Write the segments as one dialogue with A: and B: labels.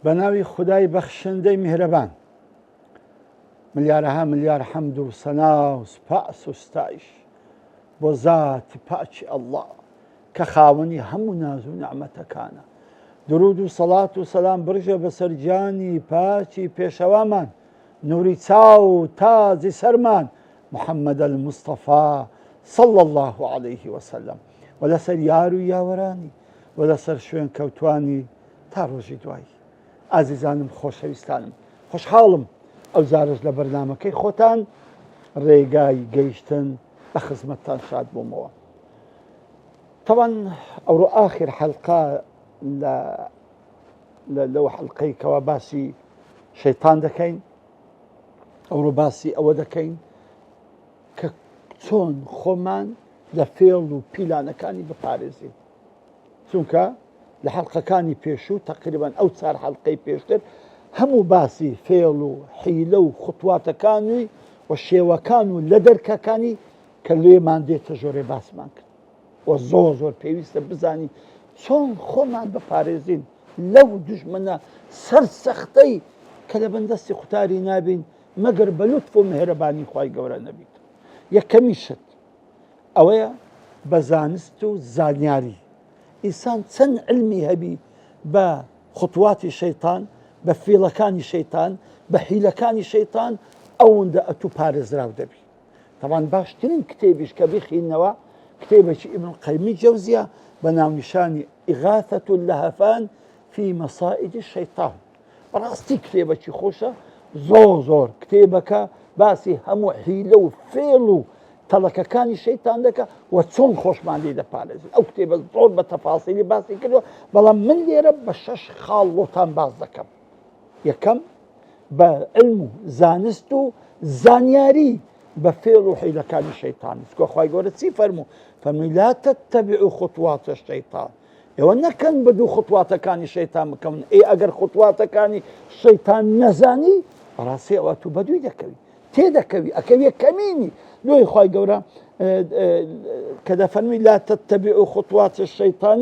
A: بناوی خدای بخشنده مهربان، ملیارها ملیار حمد و ثنا و سپاس و ستایش بۆ ذاتی پاکی الله کە خاوەنی هەموو ناز و نعمەتەکانە. درود و سەڵات و سەلام برژە بەسەر گیانی پاکی پێشەوامان، نوری چاو و تاجی سەرمان محەممەد المستەفا صلی الله عليه وسلم و لەسەر یار و یاوەرانی و لەسەر شوێن کەوتوانی تا ڕۆژی دوایی. ئازیزانم خۆشەویستانم، خۆشحاڵم ئەو زارش لە بەرنامەکەی خۆتان ڕێگای گەیشتن بە خزمەتتان شاد بوومەوە. طبعا ئەوڕۆ ئاخر حەلقە لەو حەلقەی کەوا باسی شەیتان دەکەین، ئەوڕۆ باسی ئەوە دەکەین کە چۆن خۆمان لە فێڵ و پیلانەکانی بپارێزین. چونکە لە حەلقەکانی پێشوو تقریبان ئەو چار حەلقەی پێشتر هەموو باسی فێڵ و حیلە و خوتواتەکانی و شێوەکان و لە دەرکەکانی کە لێمان دێتە ژۆرێ باسمان کرد و زۆر پێویستە بزانی چۆن خۆمان بپارێزین لەو دوژمنە سەرسەختەی کە لە بەندەستی قوتاری نابین مەگەر بە لوتف و مهرەبانی خوای گەورە نەبیت. یەکەمیشت ئەوەیە بە زانست و زانیاری. ئینسان چەند علمی هەبی بە خوتواتی شەیتان، بە فێڵەکانی شەیتان، بە حیلەکانی شەیتان، ئەوەندە ئەتوو پارێزراو دەبی. طبعا باشترین کتێبیش کە بخینەوە کتێبێکی ئیبن قەیمی جەوزیە بە ناونیشانی ئیغاثەة اللەهەفان فی مەصائد الشەیطان. بەڕاستی کتێبێکی خۆشە، زۆر کتێبەکە باسی هەموو حیلە و فێڵ و تەڵەکەکانی شەیتان دەکە و چۆن خۆشمان لێ دەپارێزین. ئەو کتێبە زۆر بە تەفاسیلی باسی کردووە، بەڵام من لێرە بە 6 خاڵ بۆتان باز دەکەم. یەکەم بە علم و زانست و زانیاری بە فێڵ و حیلەکانی شەیتانی. خوای گەورە چی فەرموو؟ فەرمووی لا تتبعوا خطوات الشەیطان. ئێوە نەکەن بە دوو خوتواتەکانی شەیتان بکەون. ئەگەر خوتواتەکانی شەیتان نەزانی بەڕاستی ئەوە تو بەدووی دەکەوی، تێدەکەوی، ئەکەویە کەمینی. دوای خوای گەورە کە دەفەرمی لا تتبعوا خطوات الشەیطان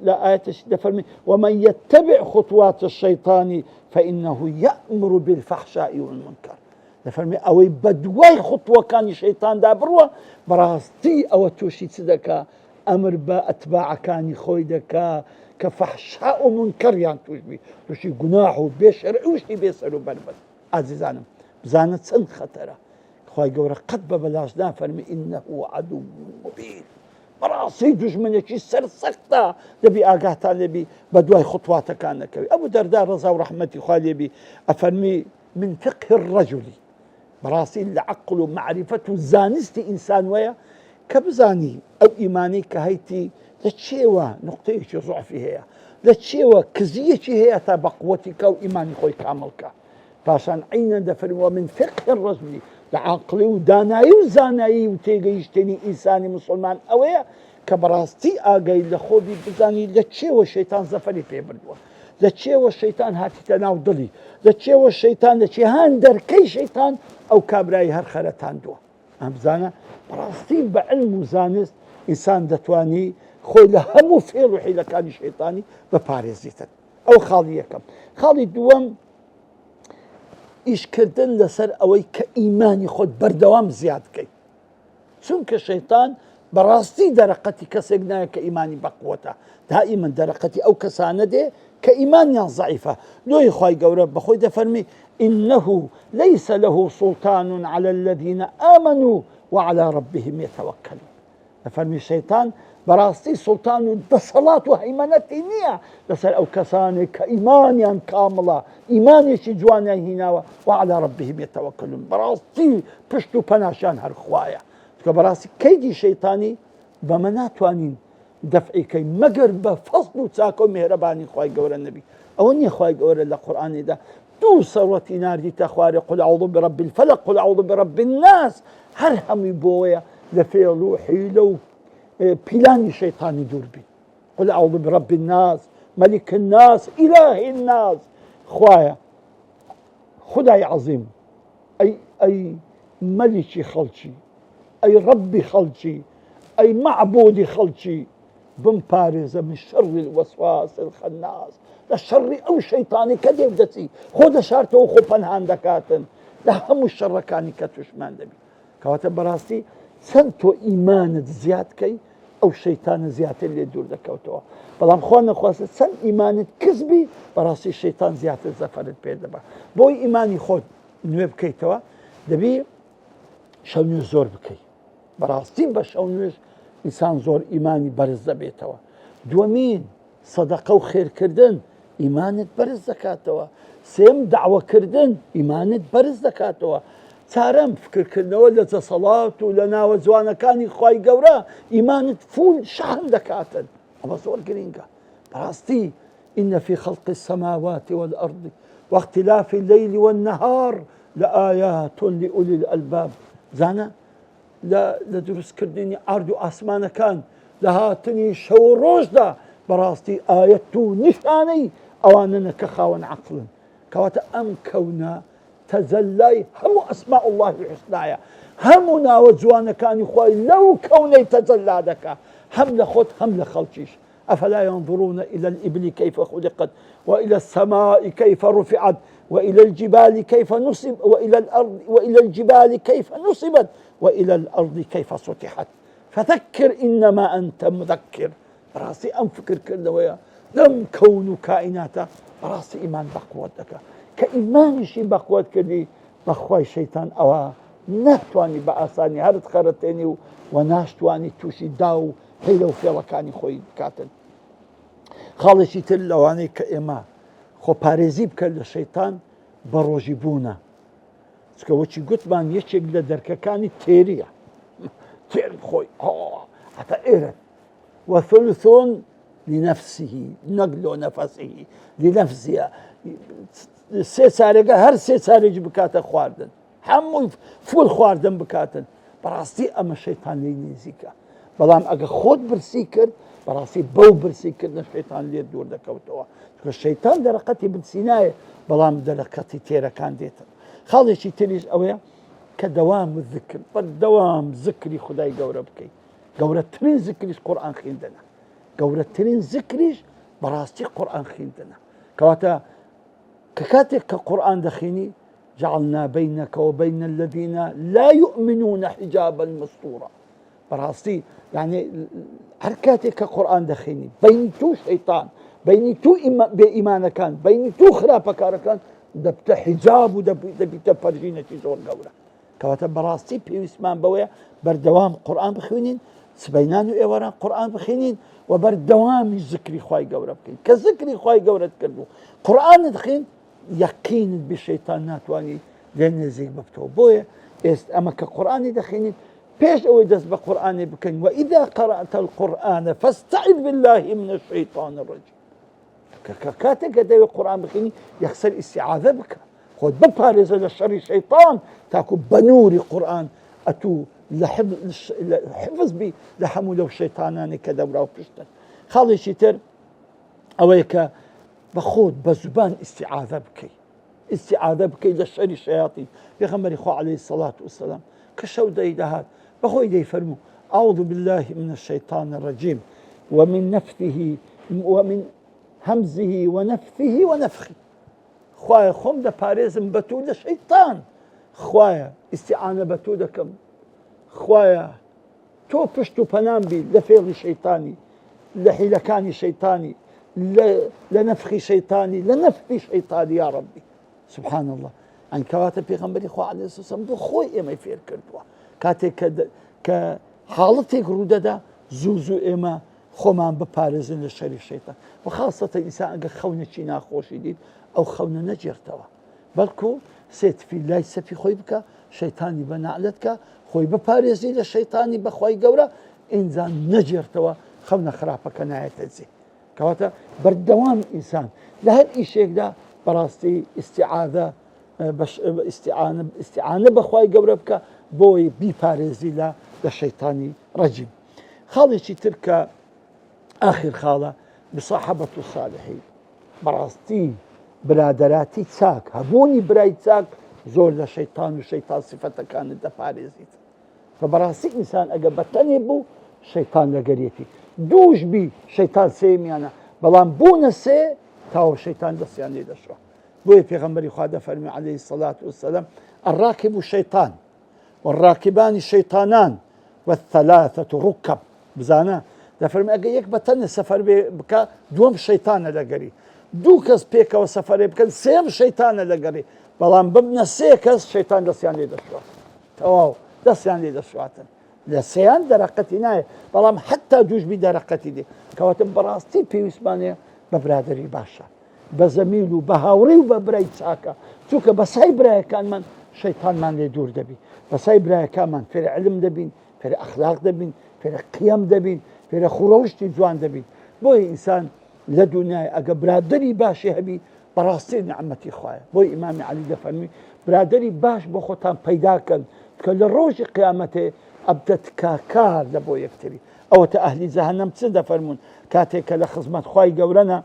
A: لا آياتش دفرمي ومن يتبع خطوات الشيطان فإنه يأمر بالفحشاء والمنكر. دفرمي أوي بدواي خطوة كان الشيطان دابروا براستي أو توشي تدكا أمر بأتباع كان خويدكا كفحشاء ومنكر يعني توشي جناح وبشر وشي بيسألوا بربد. عزيزانم بزانت سن خطرة خوي جورا قد ببلاشنا فرمي إنه عدو مبين. بەڕاستی دوژمنێکی سەرسەختە دەبی ئاگاتان لێبی بە دوای خوتواتەکان نەکەوی. ئەبوو دەردا ڕەزا و ڕەحمەتی خوا لێبی ئەفەرمی من فقه الرجل. بەڕاستی لە عەقڵ و معریفەت و زانستی ئینسان وەیە کە بزانی ئەو ئیمانی کە هەیتی لە چێوە نقطەیەکی ضعفی هەیە، لە چێوە کزیەکی هەیە تا بە قووەتی کە و ئیمانی خۆی کامڵکە. پاشان عینە دەفەرمی ومن فقه الرجل لە عاقڵی و دانایی و زانایی و تێگەیشتنی ئینسانی مسلمان ئەوەیە کە بەڕاستی ئاگای لە خۆبی بزانی لە چێوە شەیتان زەفەری پێ بردووە، لە چێوە شەیتان هاتیتە ناو دڵی، لە چێوە شەیتان لە چێهان دەرکەی شەیتان ئەو کابرایی هەر خەرەتاندووە. ئەم بزانە بەڕاستی بە علم و زانست ئینسان دەتوانی خۆی لە هەموو فێڵ و حیلەکانی شەیتانی بپارێزیتن. ئەو خاڵی یەکەم. خاڵی دووەم ئیشکردن لەسەر ئەوەی کە ئیمانی خۆت بەردەوام زیاد بکەیت. چونکە شەیتان بەڕاستی دەرەقەتی کەسێک نایە کە ئیمانی بەقووەتە، دائیمەن دەرەقەتی ئەو کەسانە دێ کە ئیمانیان ضعیفە. دوای خوای گەورە بەخۆی دەفەرمی إنه ليس له سلطان على الذين آمنوا وعلى ربهم يتوكلون. دەفەرمی شەیتان بەڕاستی سوڵتان و دەسەڵات و هەیمەنەتی نییە لەسەر ئەو کەسانێک کە ئیمانیان کامڵە، ئیمانێکی جوانیان هیناوە وعلى ربهم يتوكلون. بەڕاستی پشت و پەناشیان هەر خوایە. چونکە بەڕاستی کەیدی شەیتانی بەمە ناتوانین دەفعیکەین مەگەر بە فەزڵ و چاکە و مێهرەبانی خوای گەورە نەبی. ئەوە نییە خوای گەورە لە قورئانیدا دوو سەڕەتی ناردیتە خوارێ قل أعوذ برب الفلق قل أعوذ برب الناس هەر هەمووی بۆیە لە فێڵ و حیلە و پیلانی شەیطانی دوور بین. قل أعوذ برب الناس ملك الناس إله الناس. خوایە خدای عظیم ئەی مەلیکی خەڵکی ئەی ڕەبی خەڵکی ئەی معبودی خەڵکی بمپارێزە من شر الوسواس الخناس لە شەڕی ئەو شەیطانی کە دێو دەچی خۆ دەشارتەوە خۆ پەنهان دەکاتن لە هەموو شەڕەکانی کە توشمان دەبی. کەواتە بەڕاستی چەند تۆ ئیمانت زیادکەی ئەو شەیطانە زیاتر لێ دوور دەکەوتەوە. بەڵام خوا نەخواستە چەند ئیمانت کەسبی بەڕاستی شەیطان زیاتر زەفەرت پێ دەبا. بۆی ئیمانی خۆت نوێ بکەیتەوە دەبی شەو نوێژ زۆر بکەیت. بەڕاستی بە شەو نوێژ ئینسان زۆر ئیمانی بەرز دەبێتەوە. دووەمین سەدەقە و خێرکردن ئیمانت بەرز دەکاتەوە. سێم داوەکردن ئیمانت بەرز دەکاتەوە. چارەم فکرکردنەوە لە جەسەڵات و لە ناوە جوانەکانی خوای گەورە ئیمانت فول شەحن دەکاتن. ئەمە زۆر گرینگە. بەڕاستی إن في خلق السماوات والأرض واختلاف الليل والنهار لآيات لأولي الألباب. زانە لە دروستکردنی ئارد و ئاسمانەکان لە هاتنی شەو و ڕۆژدا بەڕاستی ئایەت و نیشانەی ئەوانە کە خاوەن عەقڵن. کەواتە ئەم کەونە تەجەلای هەموو ئەسماء الله الحوسنایە. هەموو ناوە جوانەکانی خوای لەو کەونەی تەجەلا دەکا هەم لە خۆت هەم لە خەڵکیش. أفلا ينظرون إلى الإبل كيف خلقت وإلى السماء كيف رفعت وإلى الجبال كيف نصب وإلى الجبال كيف نصبت وإلى الأرض كيف سطحت فذكر إنما أنت مذكر. راسي أم فكر كردويا لم كون كائناتا راسي إيمان بقوتك كإيمان شي بقوت كدي بخواي شيطان أوا ناتواني بأساني هرد خرتيني وناشتواني توشي داو هيلو فێڵەکانی خۆی بکاتن. خاڵێکی تر لەوانەی کە ئێمە خۆپارێزی بکەن لە شەیطان بە ڕۆژی بوونە. چکە وەچی گوتمان یەکێک لە دەرکەکانی تێریە تێر خۆی هەتا ئێرە وثلث لنفسه نەگلۆ نەفەسیه لنفسیە سێ چارێکە هەر سێ چارێکی بکاتە خواردن هەمووی فول خواردن بکاتن. بەڕاستی ئەمە شەیطان لێی نزیکە. بەڵام ئەگە خۆت برسی کرد بەڕاستی بەو برسیکردن شەیطان لێ دوور دەکەوتەوە. شەیطان دەرەقەتی برسی نایە بەڵام دەرەقەتی تێرەکان دێتن. خاڵێکی تریش ئەوەیە کە دەوام ذکر بەردەوام ذکری خودای گەورە بکەیت. گەورەترین ذکریش قورئان خوێندنە. گەورەترین ذکریش بەڕاستی قورئان خوێندنە. کەواتە کە کاتێک کە قورئان دەخوێنی جعلنا بينك وبين الذين لا يؤمنون حجابا مستورا. بەڕاستی یعنی هەر کاتێک کە قورئان دەخوێنی بینی تو شەیطان بینی تو بێئیمانەکان بینی تو خراپەکارەکان دەبتە حیجاب و دەبیتە پەرژینەی زۆر گەورە. کەواتە بەڕاستی پێویستمان بەوەیە بەردەوام قورئان بخوێنین سبەینان و ئێوەران قورئان بخوێنین و بەردەوامی ذکری خوای گەورە بکەین. کە ذکری خوای گەورەت کردبوو قورئانت خوێن یەقینت بێ شەیطان ناتوانی لێ نزیک ببتەوە. بۆیە ئێستا ئەمە کە قورئانی دەخوێنین پێش ئەوەی دەست بە قورئانی بکەین وإذا قرأت القرآن فاستعذ بالله من الشيطان الرجيم. کاتێک کە دەوێت قورئان بخوێنی یەکسەر ئیستیعاذە بکە خۆت بپارێزە لە شەڕی شەیطان تاکو بە نووری قورئان ئەتوو لە حفظ بی لە هەموو لەو شەیطانانی کە دەورا و پشتن. خاڵێکی تر ئەوەیە کە بە خۆت بە زوبان ئیستیعاذە بکەی ئیستیعاذە بکەی لە شەڕی شەیاطین. پێغەمبەری خوا عەلەیهی السەڵات وەسەلام کە شەو دەیدەهات بەخۆی دەیفەرموو أعوذ بالله من الشيطان الرجيم ومن نفثه ومن همزه ونفثه ونفخه. خوایا خۆم دەپارێزم بە تۆ لە شەیطان. خوایا ئیستیعانە بە تۆ دەکەم. خوایا تۆ پشت و پەنام بی لە فێڵی شەیطانی لە حیلەکانی شەیطانی لە نەفخی شەیطانی لە نەفثی شەیطانی یا ڕەبی. سبحان الله. ئەن کەواتە پێغەمبەری خوا عەلەیهی السەلام بۆ خۆی ئێمەی فێر کردووە. کاتێک کە حاڵەتێک ڕوودەدا زوو زوو ئێمە خۆمان بپارێزن لە شەری شەیطان. و خاستە ئینسان ئەگە خەونێکی ناخۆشی دیت ئەو خەونە نەجێرتەوە بەڵکو سێتفی لای سەفی خۆی بکە شەیطانی بە نەعلەت کە خۆی بپارێزی لە شەیطانی بەخوای گەورە ئینسان نەجێرتەوە خەونە خراپەکە نایەتە جێ. کەواتە بەردەوام ئینسان لە هەر ئیشێکدا بەڕاستی ئیستیعانە بەخوای گەورە بکە بۆی بیپارێزی لە شەیتانی ڕەجیم. خاڵێکی تر کە ئاخر خاڵە بصاحبەت و ساڵحین، بەڕاستی برادەراتی چاک، هەبوونی برای چاک زۆر لە شەیتان و شەیتان سفەتەکانت دەپارێزیت. بەڕاستی ئینسان ئەگە بەتەنێ بوو شەیتان لەگەرێتی، دووش بی شەیتان سێمیانە، بەڵام بوونە سێ تاوە شەیتان دەستیان لێ دەشوە. بۆیە پێغەمبەری خوا دەفەرمی عەلەیهی السەڵات وەسەلام الراکب شەیطان والراکبان شەیطانان والثەلاثەة رکب. بزانە دەفەرمی ئەگە یەک بەتەنێ سەفەر بکە دووەم شەیطانە لەگەری، دوو کەس پێکەوە سەفەرێ بکەن سێم شەیطانە لەگەری، بەڵام ببنە سێ کەس شەیطان دەستیان لێ دەشوە، تەواو دەستیان لێ دەشواتن. لە سێیان دەرەقەتی نایە، بەڵام حتا دووشبی دەرەقەتی دێ. کەواتە بەڕاستی پێویستمانەیە بە برادری باشە، بە زەمیل و بە هاوڕێ و بە برای چاکە، چونکە بەسای برایەکانمان شەیطانمان لێ دوور دەبی، بەسای برایەکانمان فێرە علم دەبین، فێرە ئەخلاق دەبین، فێرە قیەم دەبین، فێرە خوڕەوشتی جوان دەبین. بۆی ئینسان لە دنیای ئەگە برادری باشی هەبی بەڕاستی نعمەتی خوایە. بۆی ئیمامی عەلی دەفەرمی برادری باش بۆ خۆتان پەیداکەن کە لە ڕۆژی قیامەتێ ئەبدەت کاکار لە بۆ یەکتری. ئەوەتە ئەهلی جەهەنەم چ دەفەرمون کاتێک کە لە خزمەت خوای گەورەنە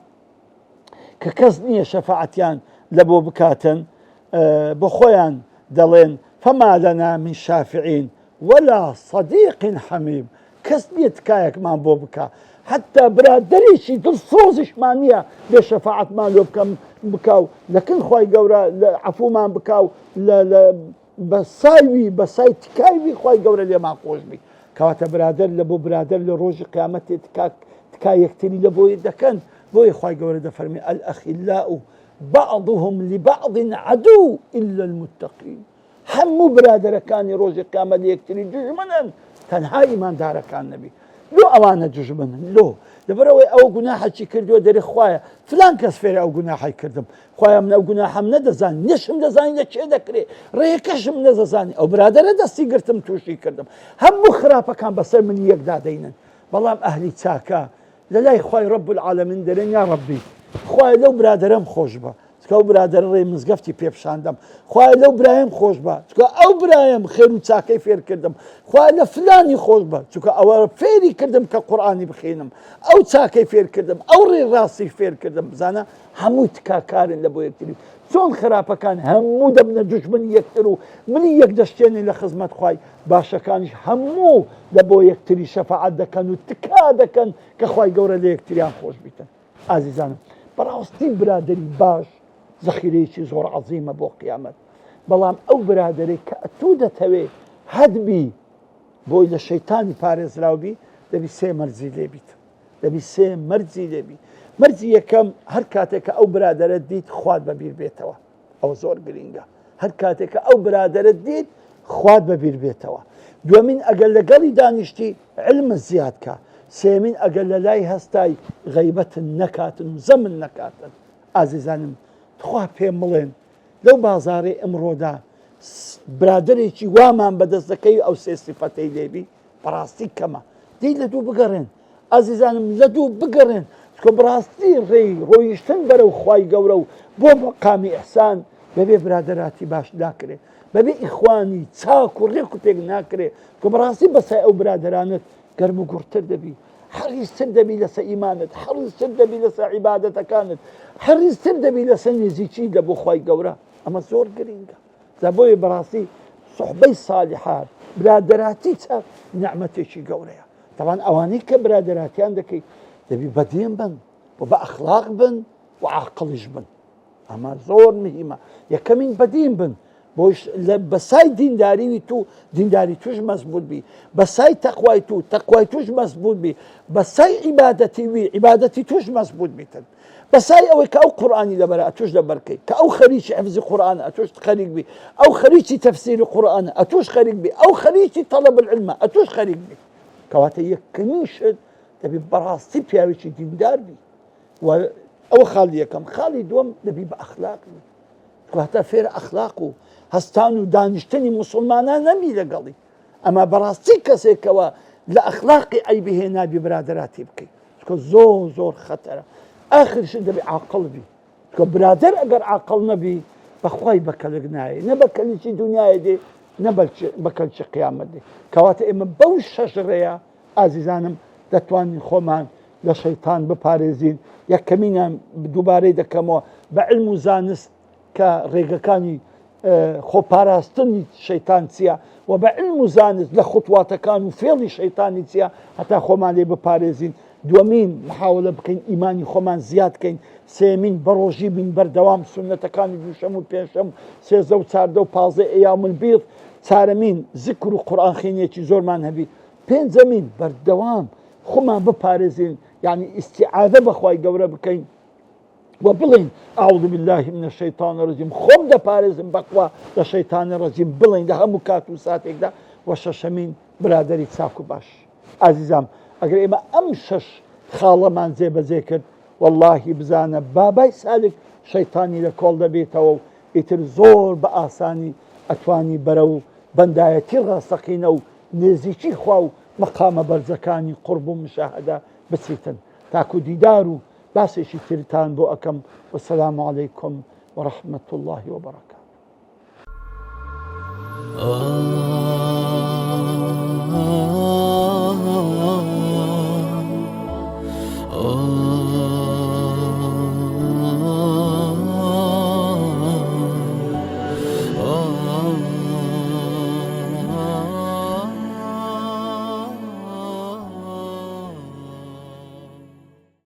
A: کە کەس نییە شەفاعەتیان لە بۆ بکاتن، بۆ خۆیان دەڵێن فەما لەنا من شافعین ولا صدیق حەمیم، کەس نییە تکایەکمان بۆ بکە، حتا برادریشی دڵسۆزشمان نییە بێ شەفاعەتمان لۆ بکاو، لەکن خوای گەورە عەفومان بکاو، بە سای تکایوی خوای گەورە لێمان خۆش بی. کەواتە برادر لە بۆ برادر لە ڕۆژی قیامەتێ تکای یەکتری لە بۆی دەکەن. بۆی خوای گەورە دەفەرمی الأخلاء بعضهم لبعض عدو إلا المتقين. هەموو برادەرەکانی ڕۆژی قیامەت یەکتری دوژمنن تەنها ئیماندارەکان نەبی. لۆ ئەوانە دوژمنن، لۆ لەبەرەوەی ئەوە گوناحێکی کردووە دەرێ خوایە فلان کەس فێرە ئەو گوناحی کردم، خوایە من ئەو گوناحەم نەدەزانی، نەشم دەزانی لە چێ دەکرێ، ڕێیەکەشم نەدەزانی، ئەو برادەرە دەستی گرتم تووشی کردم. هەموو خراپەکان بەسەر منی یەکدا دەینن، بەڵام ئەهلی چاکە لە لای خوای رب العالمین دەرێن یا ڕەبی خوایە لەو برادەرەم خۆش بە، چکە ئەو برادەرە ڕێی مزگەفتی پێپشاندەم، خوایە لەو برایم خۆش بە، چکە ئەو برایم خێر و چاکەی فێر کردم، خوایە لە فلانی خۆش بە، چکە ئەوە فێری کردم کە قورئانی بخوێنم، ئەو چاکەی فێر کردم، ئەو ڕێی ڕاستی فێر کردم. بزانە هەموو تکاکارن لە بۆ یەکتری، چۆن خراپەکان هەموو دەبنە دوژمنی یەکتر و منی یەک دەشتێنێ لە خزمەت خوای، باشەکانیش هەموو لە بۆ یەکتری شەفاعەت دەکەن و تکا دەکەن کە خوای گەورە لە یەکتریان خۆش بیتن. ئازیزانم بەڕاستی برادری باش زەخیرەیەکی زۆر عەزیمە بۆ قیامەت، بەڵام ئەو برادەرەی کە ئەتوو دەتەوێ هەدبی بۆی لە شەیتانی پارێزراوبی دەبی سێ مەرجی لێبیت، دەبی سێ مەرجی لێبی. مەرجی یەکەم هەر کاتێککە ئەو برادەرە دیت خوات بەبیر بێتەوە، ئەو زۆر گرینگە، هەر کاتێککە ئەو برادەرە دیت خوات بەبیر بێتەوە. دووەمین ئەگەر لەگەڵی دانیشتی علمت زیاد کە، سێمین ئەگەر لە لای هەستای غەیبەتن نەکاتن و زەمن نەکاتن. ئازیزانم خوا پێم بڵێن لەو بازاڕێ ئەمڕۆدا برادێکی وامان بەدەست دەکەی ئەو سێ سیفەتەی لێبی بەڕاستی کەمە. دەی لە دوو بگەڕێن ئازیزانم، لە دوو بگەڕێن، چکە بڕاستی ڕێی ڕۆیشتن بەرەو خوای گەورە و بۆ مەقامی ئیحسان بەبێ برادەراتی باش ناکرێ، بەبێ ئیخوانی چاک و ڕێک و پێک ناکرێ، کە بەڕاستی بەسای ئەو برادەرانت گەرم و گوڕتر دەبی، حەریستر دەبی لەسەر ئیمانت، حەریستر دەبی لەسەر عیبادەتەکانت، حەریستر دەبی لەسەر نێزیکی لە بۆ خوای گەورە. ئەمە زۆر گرینگە. بۆیە بەڕاستی سوحبەی سالیحات برادەراتی چاک نعمەتێکی گەورەیە. طبعا ئەوانەی کە برادەراتیان دەکەی دەبی بەدین بن و بە ئەخلاق بن و عاقڵیش بن، ئەمە زۆر مهمە. یەکەمین بەدین بن، بۆش لە بەسای دینداریوی تو دینداری توش مەزبوط بی، بەسای تەقوای تو تەقوای توش مەزبوط بی، بەسای عیبادەتی وی عیبادەتی توش مەزبوط بیتن، بەسای ئەوەی کە ئەو قورئانی لەبەرە ئەتوش لەبەرکەی، کە ئەو خەریکی حفزی قورئانە ئەتوش خەریک بی، ئەو خەریکی تەفسیری قورئانە ئەتوش خەریک بی، ئەو خەریکی تەڵەب العلمە ئەتوش خەریک بی. کەواتە یەکەمیشت دەبی بەڕاستی پیاوێکی دیندار بی. و ئەو خاڵی یەکەم. خاڵی دووەم دەبی بە ئەخلاق بی، کەواتە فێر ئەخلاق و هەستان و دانیشتنی موسڵمانان نەبی لەگەڵی، ئەمە بەڕاستی کەسێکەوە لە ئەخلاقی عەیبی هێنابی برادەراتی بکەیت، چکە زۆر زۆر خەتەرە. ئاخرشت دەبی عاقڵ بی، برادر ئەگەر عاقڵ نەبی بەخوای بەکەلک نایە نە بەکەلیی دنیاە دێ نە بەکەلچی قیامەت دێ کەواتە ئێمە بەو شەش ڕێیە ئازیزانم دەتوانین خۆمان لە شەیتان بپارێزین یەکەمینان دووبارەی دەکەمەوە بە علم و زانست کە ڕێگەکانی خۆپاراستنی شەیتان چییە و بە علم و زانست لە خوتواتەکان و فێڵی شەیتانی چییە هەتا خۆمان لێ بپارێزین دووەمین محاولە بکەین ئیمانی خۆمان زیاد بکەین سێمین بەڕۆژی بین بەردەوام سونەتەکانی دووشەم و پێنجشەم سێزە و چاردە و پازدە ئەیام البیض چارەمین ذکر و قورئان خوێنێکی زۆرمان هەبی پێنجەمین بەردەوام خۆمان بپارێزین یعنی ئیستیعاذە بەخوای گەورە بکەین و بڵین ئەعوذ بالله من الشیطان الرجیم خۆم دەپارێزم بەخوا لە شەیطانی ڕەجیم بڵین لە هەموو کات و ساتێکدا و شەشەمین برادەری چاک و باش ئازیزام ئەگەر ئێمە ئەم شەش خاڵەمان جێبەجێ کرد واللهی بزانە بابای سالک شەیطانی لە کۆڵ دەبێتەوە و ئیتر زۆر بە ئاسانی ئەتوانی بەرە و بەندایەتی ڕاستەقینە و نێزیکی خوا و مەقامە بەرزەکانی قورب و مشاهدە بچیتن تاکو دیدار و باسێکی ترتان بۆ ئەەکەم وەسەلام عەلەیکم وەڕەحمەت الله وبەرەکاتوه